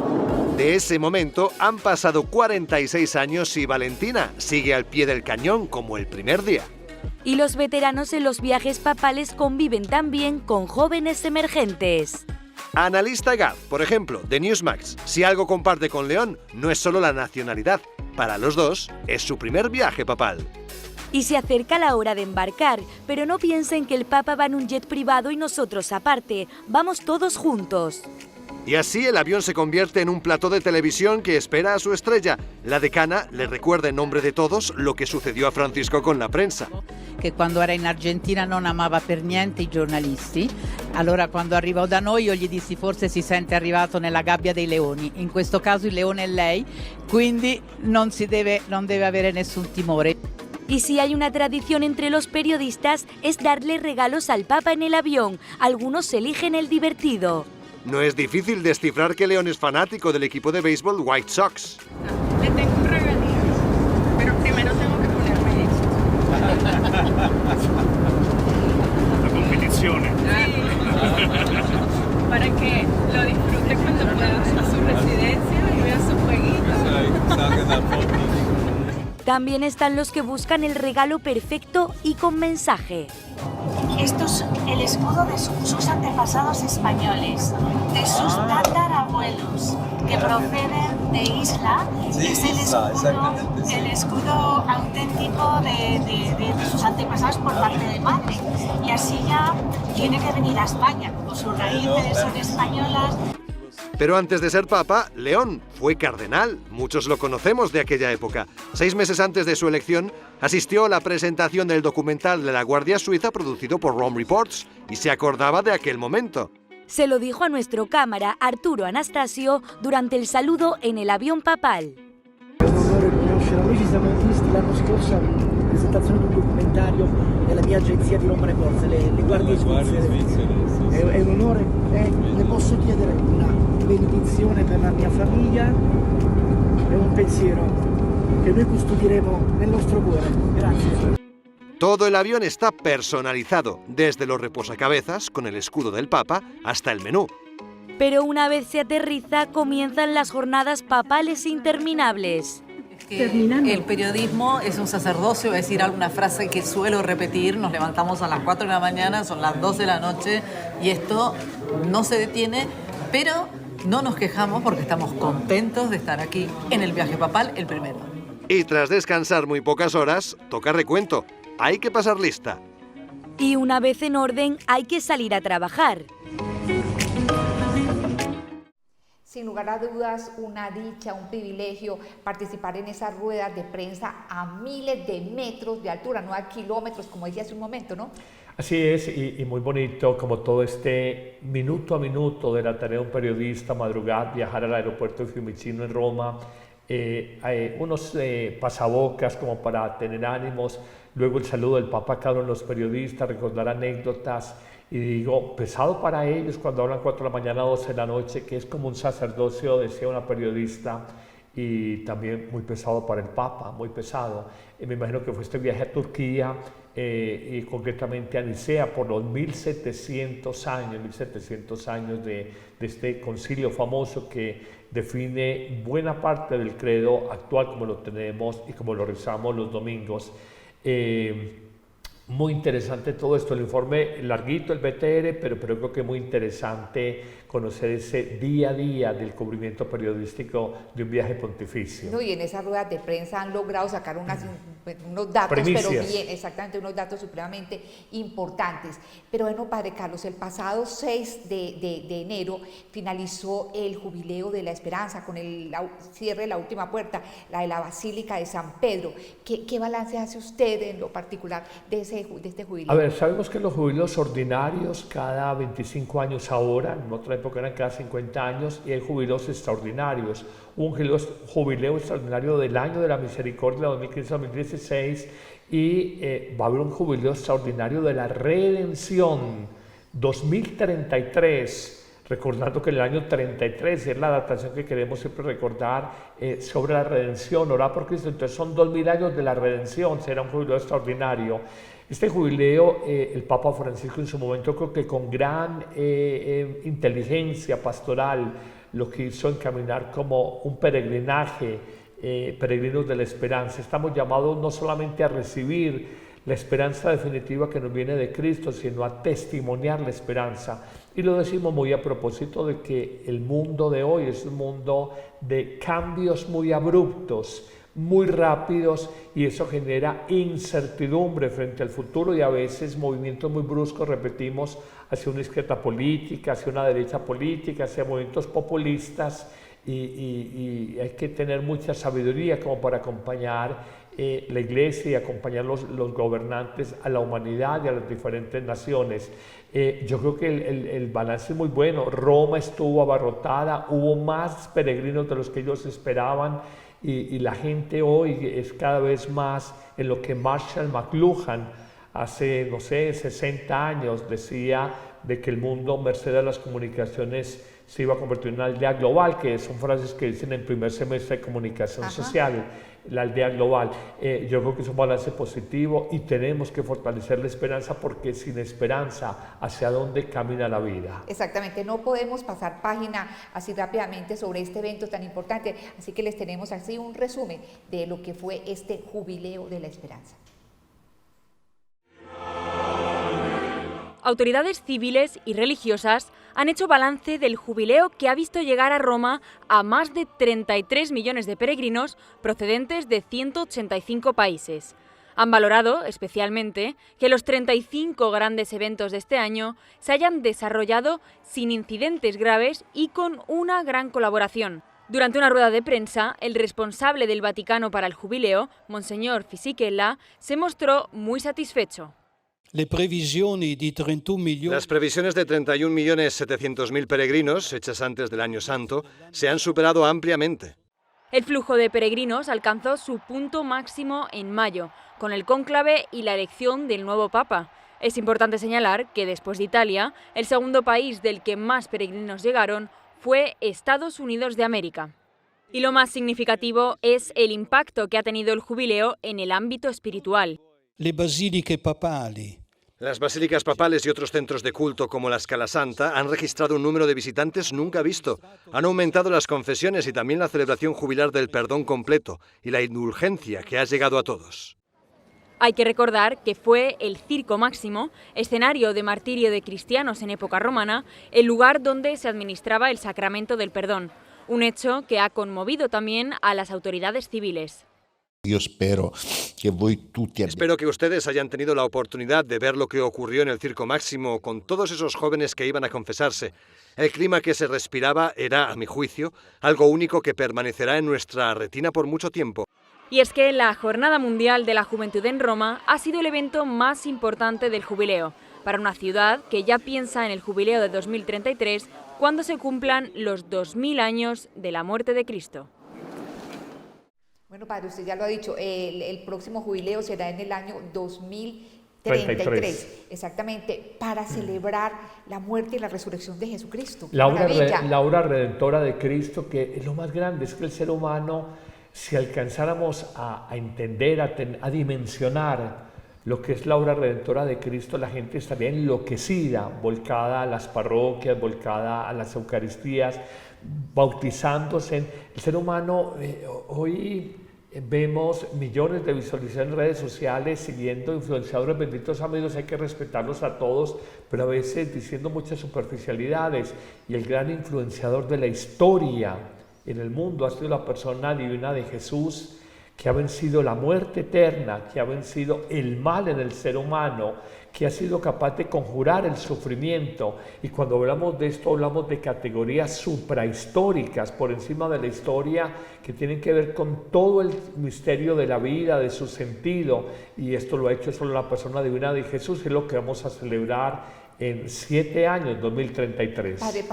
De ese momento han pasado 46 años y Valentina sigue al pie del cañón como el primer día. Y los veteranos en los viajes papales conviven también con jóvenes emergentes. Analista Gad, por ejemplo, de Newsmax, si algo comparte con León, no es solo la nacionalidad. Para los dos, es su primer viaje papal. Y se acerca la hora de embarcar, pero no piensen que el Papa va en un jet privado y nosotros aparte, vamos todos juntos. Y así el avión se convierte en un plató de televisión que espera a su estrella. La decana le recuerda en nombre de todos lo que sucedió a Francisco con la prensa. Che quando era in Argentina non amava per niente i giornalisti, allora quando arrivò da noi io gli dissi forse si sente arrivato nella gabbia dei leoni, in questo caso il leone è lei, quindi non deve avere nessun timore. Y si hay una tradición entre los periodistas es darle regalos al Papa en el avión, algunos eligen el divertido. No es difícil descifrar que León es fanático del equipo de béisbol White Sox. Le tengo un regalito, pero primero tengo que ponerme esto. La competición. Para que lo disfrute cuando pueda a su residencia y vea su jueguito. También están los que buscan el regalo perfecto y con mensaje. Esto es el escudo de sus antepasados españoles, de sus tatarabuelos, que proceden de Isla. Sí, es el escudo auténtico de sus antepasados por parte de madre. Y así ya tiene que venir a España, como sus raíces son españolas. Pero antes de ser papa, León fue cardenal. Muchos lo conocemos de aquella época. 6 meses antes de su elección, asistió a la presentación del documental de la Guardia Suiza producido por Rome Reports y se acordaba de aquel momento. Se lo dijo a nuestro cámara Arturo Anastasio durante el saludo en el avión papal. Noi ci siamo visti l'anno scorso alla presentazione di un documentario della mia agenzia di Rome Reports, le guardie svizzere. È un onore, le posso chiedere una benedizione per la mia famiglia e un pensiero che noi custodiremo nel nostro cuore. Grazie. Todo el avión está personalizado, desde los reposacabezas con el escudo del Papa hasta el menú. Pero una vez se aterriza, comienzan las jornadas papales interminables. El periodismo es un sacerdocio, es decir, alguna frase que suelo repetir, nos levantamos a las 4 de la mañana, son las 12 de la noche y esto no se detiene, pero no nos quejamos porque estamos contentos de estar aquí en el viaje papal, el primero. Y tras descansar muy pocas horas, toca recuento. Hay que pasar lista. Y una vez en orden, hay que salir a trabajar. Sin lugar a dudas, una dicha, un privilegio participar en esas ruedas de prensa a miles de metros de altura, no a kilómetros, como decía hace un momento, ¿no? Así es, y muy bonito como todo este minuto a minuto de la tarea de un periodista, madrugar, viajar al aeropuerto de Fiumicino en Roma, unos pasabocas como para tener ánimos, luego el saludo del Papa a cada uno de los periodistas, recordar anécdotas, y digo, pesado para ellos cuando hablan 4 de la mañana, 12 de la noche, que es como un sacerdocio, decía una periodista, y también muy pesado para el Papa, muy pesado. Me imagino que fue este viaje a Turquía, y concretamente a Nicea, por los 1700 años de este concilio famoso que define buena parte del credo actual como lo tenemos y como lo rezamos los domingos. Muy interesante todo esto, el informe larguito, el BTR, pero creo que muy interesante conocer ese día a día del cubrimiento periodístico de un viaje pontificio. No, y en esas ruedas de prensa han logrado sacar unos datos, primicias, pero bien, exactamente, unos datos supremamente importantes. Pero bueno, Padre Carlos, el pasado 6 de enero finalizó el Jubileo de la Esperanza con el cierre de la última puerta, la de la Basílica de San Pedro. ¿Qué balance hace usted en lo particular de este jubileo? A ver, sabemos que los jubileos ordinarios cada 25 años ahora, en otra época eran cada 50 años, y hay jubileos extraordinarios. Hubo un jubileo extraordinario del año de la misericordia 2015-2016 y va a haber un jubileo extraordinario de la redención 2033. Recordando que en el año 33 es la datación que queremos siempre recordar sobre la redención, orar por Cristo. Entonces son 2000 años de la redención, será un jubileo extraordinario. Este jubileo, el Papa Francisco en su momento, creo que con gran inteligencia pastoral, lo quiso encaminar como un peregrinaje, peregrinos de la esperanza. Estamos llamados no solamente a recibir la esperanza definitiva que nos viene de Cristo, sino a testimoniar la esperanza. Y lo decimos muy a propósito de que el mundo de hoy es un mundo de cambios muy abruptos, muy rápidos, y eso genera incertidumbre frente al futuro y a veces movimientos muy bruscos, repetimos, hacia una izquierda política, hacia una derecha política, hacia movimientos populistas, y hay que tener mucha sabiduría como para acompañar la Iglesia y acompañar los gobernantes a la humanidad y a las diferentes naciones. Yo creo que el balance es muy bueno. Roma estuvo abarrotada, hubo más peregrinos de los que ellos esperaban, y la gente hoy es cada vez más en lo que Marshall McLuhan hace, no sé, 60 años decía de que el mundo, merced a las comunicaciones, se iba a convertir en una aldea global, que son frases que dicen en primer semestre de comunicación social, la aldea global. Yo creo que es un balance positivo y tenemos que fortalecer la esperanza, porque sin esperanza, ¿hacia dónde camina la vida? Exactamente, no podemos pasar página así rápidamente sobre este evento tan importante, así que les tenemos así un resumen de lo que fue este Jubileo de la Esperanza. Autoridades civiles y religiosas han hecho balance del jubileo que ha visto llegar a Roma a más de 33 millones de peregrinos procedentes de 185 países. Han valorado, especialmente, que los 35 grandes eventos de este año se hayan desarrollado sin incidentes graves y con una gran colaboración. Durante una rueda de prensa, el responsable del Vaticano para el jubileo, Monseñor Fisichella, se mostró muy satisfecho. Las previsiones de 31.700.000 peregrinos, hechas antes del Año Santo, se han superado ampliamente. El flujo de peregrinos alcanzó su punto máximo en mayo, con el cónclave y la elección del nuevo Papa. Es importante señalar que después de Italia, el segundo país del que más peregrinos llegaron fue Estados Unidos de América. Y lo más significativo es el impacto que ha tenido el jubileo en el ámbito espiritual. Las basílicas papales y otros centros de culto como la Scala Santa han registrado un número de visitantes nunca visto. Han aumentado las confesiones y también la celebración jubilar del perdón completo y la indulgencia que ha llegado a todos. Hay que recordar que fue el Circo Máximo, escenario de martirio de cristianos en época romana, el lugar donde se administraba el sacramento del perdón, un hecho que ha conmovido también a las autoridades civiles. Espero que ustedes hayan tenido la oportunidad de ver lo que ocurrió en el Circo Máximo con todos esos jóvenes que iban a confesarse. El clima que se respiraba era, a mi juicio, algo único que permanecerá en nuestra retina por mucho tiempo. Y es que la Jornada Mundial de la Juventud en Roma ha sido el evento más importante del jubileo, para una ciudad que ya piensa en el jubileo de 2033 cuando se cumplan los 2000 años de la muerte de Cristo. Bueno, padre, usted ya lo ha dicho, el próximo jubileo será en el año 2033, exactamente, para celebrar la muerte y la resurrección de Jesucristo. La obra redentora de Cristo, que es lo más grande, es que el ser humano, si alcanzáramos a entender, a dimensionar lo que es la obra redentora de Cristo, la gente estaría enloquecida, volcada a las parroquias, volcada a las Eucaristías, bautizándose. El ser humano, hoy vemos millones de visualizaciones en redes sociales, siguiendo influenciadores, benditos amigos, hay que respetarlos a todos, pero a veces diciendo muchas superficialidades. Y el gran influenciador de la historia en el mundo ha sido la persona divina de Jesús, que ha vencido la muerte eterna, que ha vencido el mal en el ser humano, que ha sido capaz de conjurar el sufrimiento. Y cuando hablamos de esto, hablamos de categorías suprahistóricas, por encima de la historia, que tienen que ver con todo el misterio de la vida, de su sentido. Y esto lo ha hecho solo la persona divina de Jesús, y es lo que vamos a celebrar en 7 años, 2033. Padre,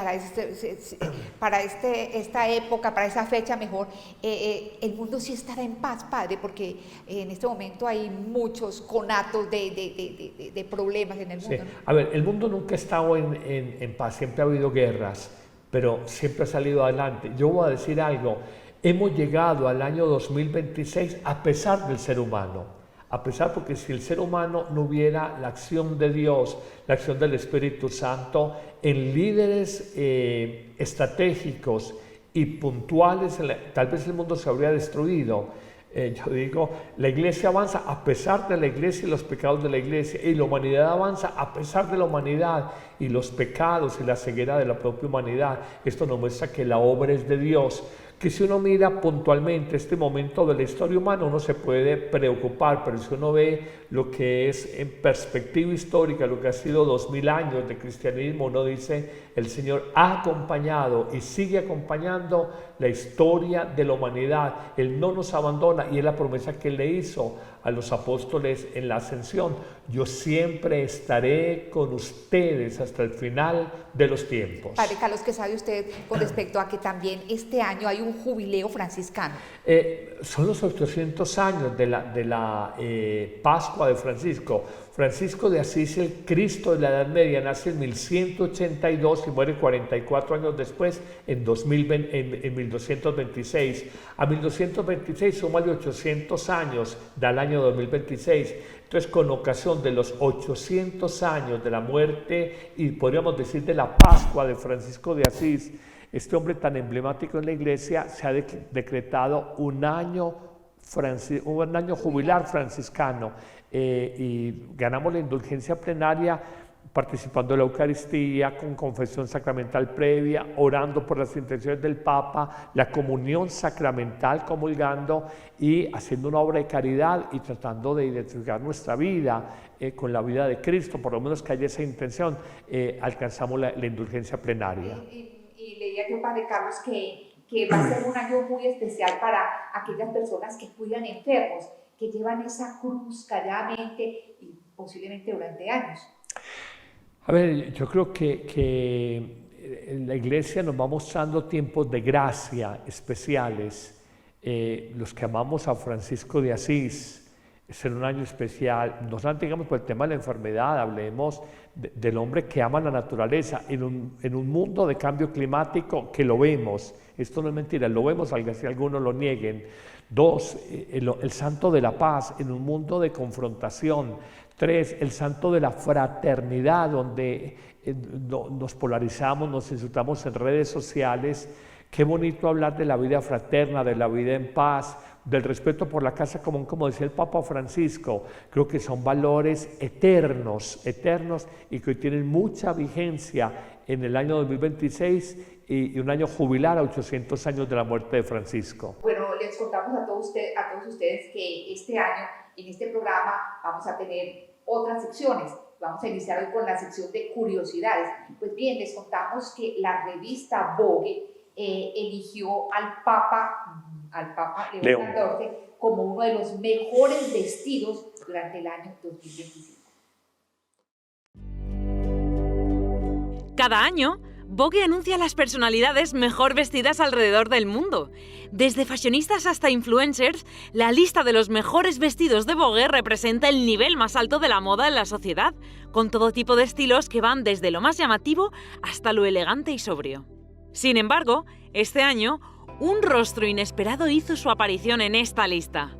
para esta época, para esa fecha mejor, el mundo sí estará en paz, Padre, porque en este momento hay muchos conatos de problemas en el mundo. Sí. A ver, el mundo nunca ha estado en paz, siempre ha habido guerras, pero siempre ha salido adelante. Yo voy a decir algo, hemos llegado al año 2026 a pesar del ser humano. A pesar, porque si el ser humano no hubiera la acción de Dios, la acción del Espíritu Santo en líderes estratégicos y puntuales, tal vez el mundo se habría destruido. Yo digo, la iglesia avanza a pesar de la iglesia y los pecados de la iglesia, y la humanidad avanza a pesar de la humanidad y los pecados y la ceguera de la propia humanidad. Esto nos muestra que la obra es de Dios, que si uno mira puntualmente este momento de la historia humana, uno se puede preocupar, pero si uno ve lo que es en perspectiva histórica, lo que ha sido 2000 años de cristianismo, uno dice, el Señor ha acompañado y sigue acompañando la historia de la humanidad. Él no nos abandona, y es la promesa que Él le hizo a los apóstoles en la ascensión: yo siempre estaré con ustedes hasta el final de los tiempos. Padre Carlos, ¿qué sabe usted con respecto a que también este año hay un jubileo franciscano? Son los 800 años de la Pascua de Francisco. Francisco de Asís, el Cristo de la Edad Media, nace en 1182 y muere 44 años después, en 1226. A 1226 súmale 800 años del año 2026. Entonces, con ocasión de los 800 años de la muerte y podríamos decir de la Pascua de Francisco de Asís, este hombre tan emblemático en la iglesia, se ha decretado un año jubilar franciscano, y ganamos la indulgencia plenaria participando de la Eucaristía, con confesión sacramental previa, orando por las intenciones del Papa, la comunión sacramental, comulgando y haciendo una obra de caridad y tratando de identificar nuestra vida con la vida de Cristo. Por lo menos que haya esa intención, alcanzamos la indulgencia plenaria. Y leía yo, Padre Carlos, que va a ser un año muy especial para aquellas personas que cuidan enfermos, que llevan esa cruz calladamente y posiblemente durante años. A ver, yo creo que en la iglesia nos va mostrando tiempos de gracia especiales. Los que amamos a Francisco de Asís, es en un año especial. No solamente digamos por el tema de la enfermedad, hablemos del hombre que ama la naturaleza en un mundo de cambio climático que lo vemos. Esto no es mentira, lo vemos, aunque si algunos lo nieguen. 2, el santo de la paz en un mundo de confrontación. 3, el santo de la fraternidad, donde nos polarizamos, nos insultamos en redes sociales. Qué bonito hablar de la vida fraterna, de la vida en paz, del respeto por la casa común, como decía el Papa Francisco. Creo que son valores eternos, y que hoy tienen mucha vigencia en el año 2026 y un año jubilar a 800 años de la muerte de Francisco. Bueno, les contamos a todos ustedes que este año en este programa vamos a tener otras secciones. Vamos a iniciar hoy con la sección de curiosidades. Pues bien, les contamos que la revista Vogue eligió al Papa León XIV como uno de los mejores vestidos durante el año 2025. Cada año, Vogue anuncia las personalidades mejor vestidas alrededor del mundo. Desde fashionistas hasta influencers, la lista de los mejores vestidos de Vogue representa el nivel más alto de la moda en la sociedad, con todo tipo de estilos que van desde lo más llamativo hasta lo elegante y sobrio. Sin embargo, este año, un rostro inesperado hizo su aparición en esta lista.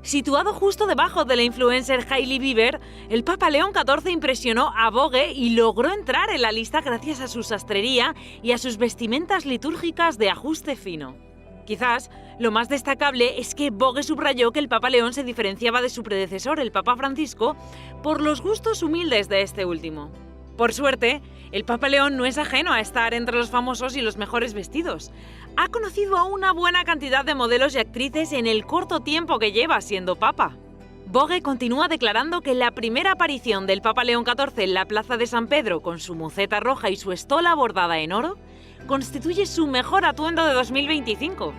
Situado justo debajo de la influencer Hailey Bieber, el Papa León XIV impresionó a Vogue y logró entrar en la lista gracias a su sastrería y a sus vestimentas litúrgicas de ajuste fino. Quizás lo más destacable es que Vogue subrayó que el Papa León se diferenciaba de su predecesor, el Papa Francisco, por los gustos humildes de este último. Por suerte, el Papa León no es ajeno a estar entre los famosos y los mejores vestidos. Ha conocido a una buena cantidad de modelos y actrices en el corto tiempo que lleva siendo Papa. Vogue continúa declarando que la primera aparición del Papa León XIV en la Plaza de San Pedro con su muceta roja y su estola bordada en oro constituye su mejor atuendo de 2025.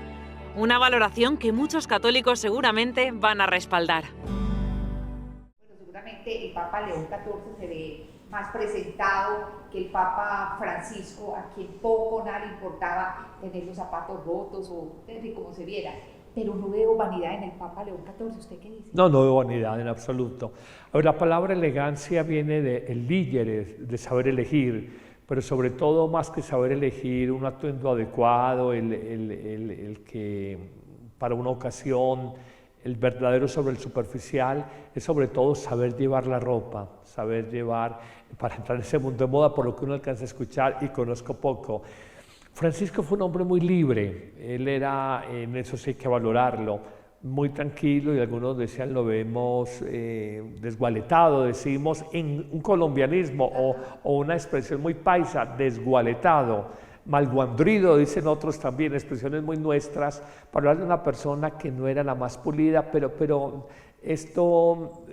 Una valoración que muchos católicos seguramente van a respaldar. Bueno, seguramente el Papa León XIV se ve más presentado que el Papa Francisco, a quien poco o nada le importaba tener los zapatos rotos o de cómo se viera. Pero no veo vanidad en el Papa León XIV. ¿Usted qué dice? No veo vanidad en absoluto. A ver, la palabra elegancia viene del líder, de saber elegir, pero sobre todo, más que saber elegir un atuendo adecuado, el que para una ocasión, el verdadero sobre el superficial, es sobre todo saber llevar la ropa, saber llevar, para entrar en ese mundo de moda, por lo que uno alcanza a escuchar y conozco poco. Francisco fue un hombre muy libre, él era, en eso sí hay que valorarlo, muy tranquilo, y algunos decían, lo vemos desgualetado, decimos, en un colombianismo o una expresión muy paisa, desgualetado. Malguandrido, dicen otros también, expresiones muy nuestras, para hablar de una persona que no era la más pulida, pero esto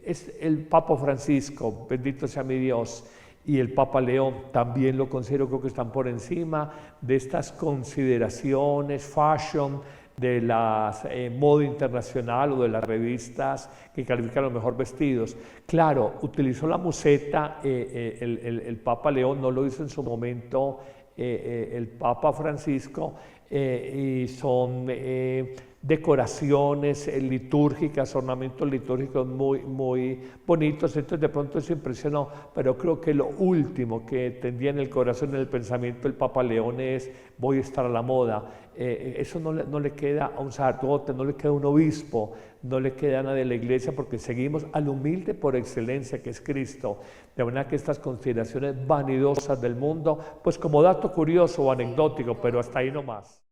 es el Papa Francisco, bendito sea mi Dios, y el Papa León, también lo considero, creo que están por encima de estas consideraciones, fashion, de la moda internacional o de las revistas que califican los mejor vestidos. Claro, utilizó la museta, el Papa León no lo hizo en su momento, el Papa Francisco, y son decoraciones litúrgicas, ornamentos litúrgicos muy bonitos. Entonces de pronto eso impresionó, pero creo que lo último que tendría en el corazón, en el pensamiento el Papa León es: voy a estar a la moda. Eso no le queda a un sacerdote, no le queda a un obispo, no le queda a nadie de la iglesia, porque seguimos al humilde por excelencia, que es Cristo. De manera que estas consideraciones vanidosas del mundo, pues como dato curioso o anecdótico, pero hasta ahí nomás.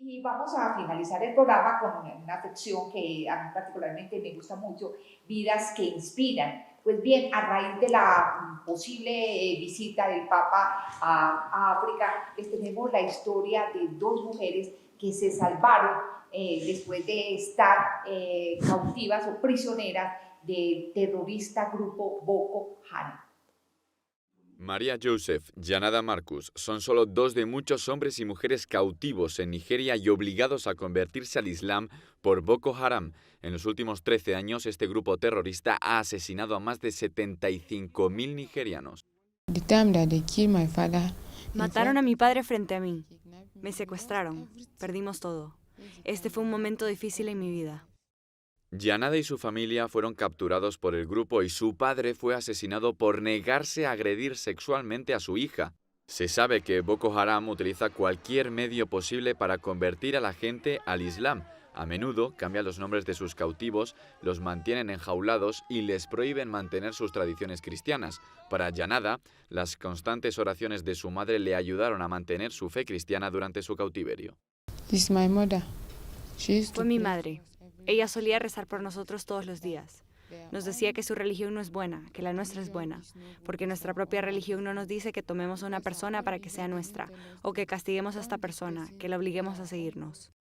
Y vamos a finalizar el programa con una sección que a mí particularmente me gusta mucho, Vidas que Inspiran. Pues bien, a raíz de la posible visita del Papa a África, pues tenemos la historia de dos mujeres que se salvaron después de estar cautivas o prisioneras del terrorista grupo Boko Haram. María Joseph, Janada Marcus son solo dos de muchos hombres y mujeres cautivos en Nigeria y obligados a convertirse al Islam por Boko Haram. En los últimos 13 años, este grupo terrorista ha asesinado a más de 75.000 nigerianos. Mataron a mi padre frente a mí. Me secuestraron. Perdimos todo. Este fue un momento difícil en mi vida. Janada y su familia fueron capturados por el grupo y su padre fue asesinado por negarse a agredir sexualmente a su hija. Se sabe que Boko Haram utiliza cualquier medio posible para convertir a la gente al Islam. A menudo cambian los nombres de sus cautivos, los mantienen enjaulados y les prohíben mantener sus tradiciones cristianas. Para Janada, las constantes oraciones de su madre le ayudaron a mantener su fe cristiana durante su cautiverio. Fue mi madre. Ella solía rezar por nosotros todos los días. Nos decía que su religión no es buena, que la nuestra es buena, porque nuestra propia religión no nos dice que tomemos a una persona para que sea nuestra, o que castiguemos a esta persona, que la obliguemos a seguirnos.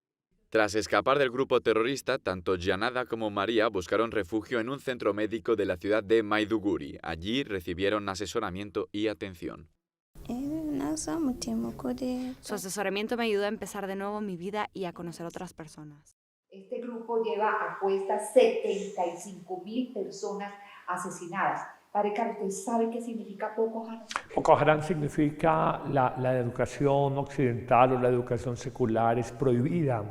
Tras escapar del grupo terrorista, tanto Janada como María buscaron refugio en un centro médico de la ciudad de Maiduguri. Allí recibieron asesoramiento y atención. Su asesoramiento me ayudó a empezar de nuevo mi vida y a conocer otras personas. Este grupo lleva a cuestas 75.000 personas asesinadas. Padre Carlos, ¿usted sabe qué significa Boko Haram? Boko Haram significa la educación occidental o la educación secular es prohibida.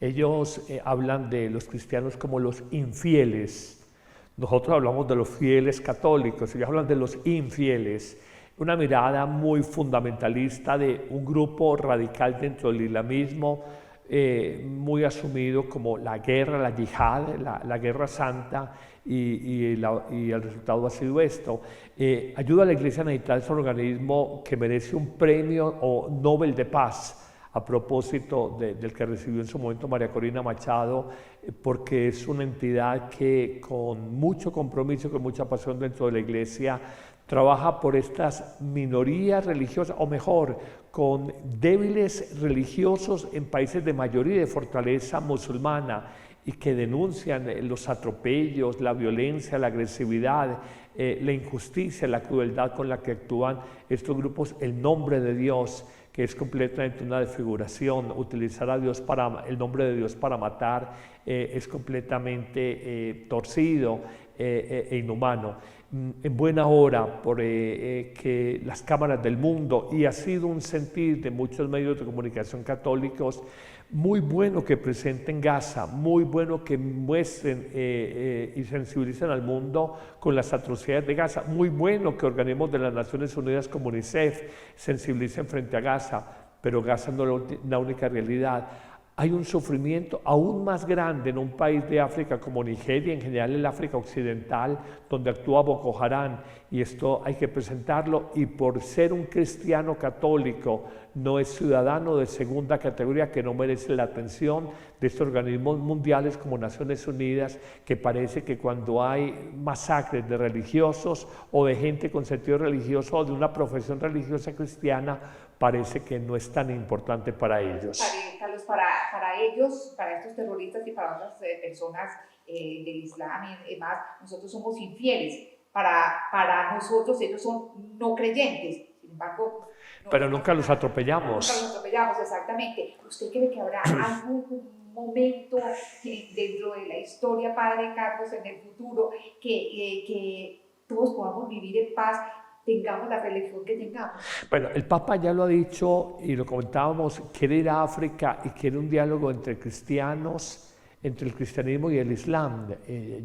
Ellos hablan de los cristianos como los infieles. Nosotros hablamos de los fieles católicos, ellos hablan de los infieles. Una mirada muy fundamentalista de un grupo radical dentro del islamismo, muy asumido como la guerra, la yihad, la guerra santa, y el resultado ha sido esto. Ayuda a la Iglesia a necesitar ese organismo que merece un premio o Nobel de Paz, a propósito del que recibió en su momento María Corina Machado, porque es una entidad que con mucho compromiso, con mucha pasión dentro de la Iglesia, trabaja por estas minorías religiosas, o mejor, con débiles religiosos en países de mayoría y de fortaleza musulmana, y que denuncian los atropellos, la violencia, la agresividad, la injusticia, la crueldad con la que actúan estos grupos, el nombre de Dios, que es completamente una desfiguración. Utilizar a Dios el nombre de Dios para matar es completamente torcido e inhumano. En buena hora por que las cámaras del mundo, y ha sido un sentir de muchos medios de comunicación católicos, muy bueno que presenten Gaza, muy bueno que muestren y sensibilicen al mundo con las atrocidades de Gaza, muy bueno que organismos de las Naciones Unidas como UNICEF sensibilicen frente a Gaza, pero Gaza no es la única realidad. Hay un sufrimiento aún más grande en un país de África como Nigeria, en general el África Occidental, donde actúa Boko Haram, y esto hay que presentarlo, y por ser un cristiano católico no es ciudadano de segunda categoría, que no merece la atención de estos organismos mundiales como Naciones Unidas, que parece que cuando hay masacres de religiosos o de gente con sentido religioso o de una profesión religiosa cristiana, parece que no es tan importante para ellos. Carlos, para ellos, para estos terroristas y para otras personas del Islam y demás, nosotros somos infieles. Para nosotros ellos son no creyentes. Sin embargo, pero nunca los atropellamos. Nunca los atropellamos, exactamente. ¿Usted cree que habrá algún momento dentro de la historia, Padre Carlos, en el futuro, que todos podamos vivir en paz, tengamos la religión que tengamos? Bueno, el Papa ya lo ha dicho y lo comentábamos, quiere ir a África y quiere un diálogo entre cristianos, entre el cristianismo y el Islam.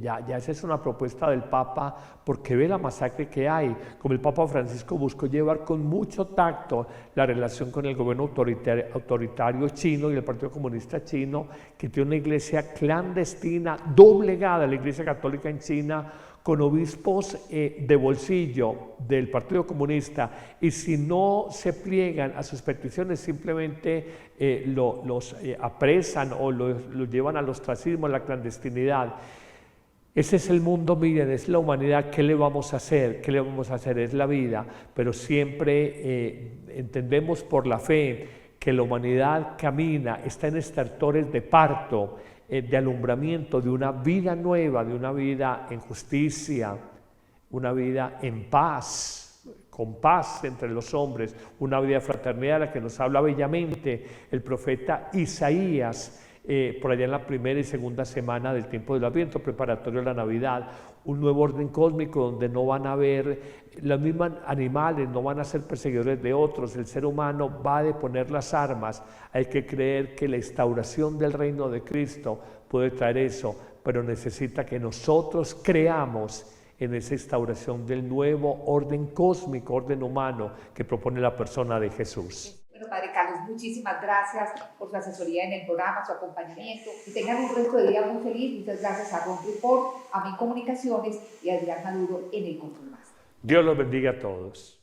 Ya esa es una propuesta del Papa, porque ve la masacre que hay. Como el Papa Francisco buscó llevar con mucho tacto la relación con el gobierno autoritario chino y el Partido Comunista Chino, que tiene una iglesia clandestina, doblegada a la Iglesia Católica en China, con obispos de bolsillo del Partido Comunista, y si no se pliegan a sus peticiones simplemente los apresan o los llevan al ostracismo, a la clandestinidad. Ese es el mundo, miren, es la humanidad. ¿Qué le vamos a hacer? ¿Qué le vamos a hacer? Es la vida, pero siempre entendemos por la fe que la humanidad camina, está en estertores de parto, de alumbramiento de una vida nueva, de una vida en justicia, una vida en paz, con paz entre los hombres, una vida de fraternidad a la que nos habla bellamente el profeta Isaías, por allá en la primera y segunda semana del tiempo del Adviento, preparatorio a la Navidad. Un nuevo orden cósmico donde no van a haber los mismos animales, no van a ser perseguidores de otros, el ser humano va a deponer las armas. Hay que creer que la instauración del reino de Cristo puede traer eso, pero necesita que nosotros creamos en esa instauración del nuevo orden cósmico, orden humano que propone la persona de Jesús. Bueno, Padre Carlos, muchísimas gracias por su asesoría en el programa, su acompañamiento, y tengan un resto de día muy feliz. Muchas gracias a Ron Report, a Mi Comunicaciones y a Adrián Maduro en el Control Master. Dios los bendiga a todos.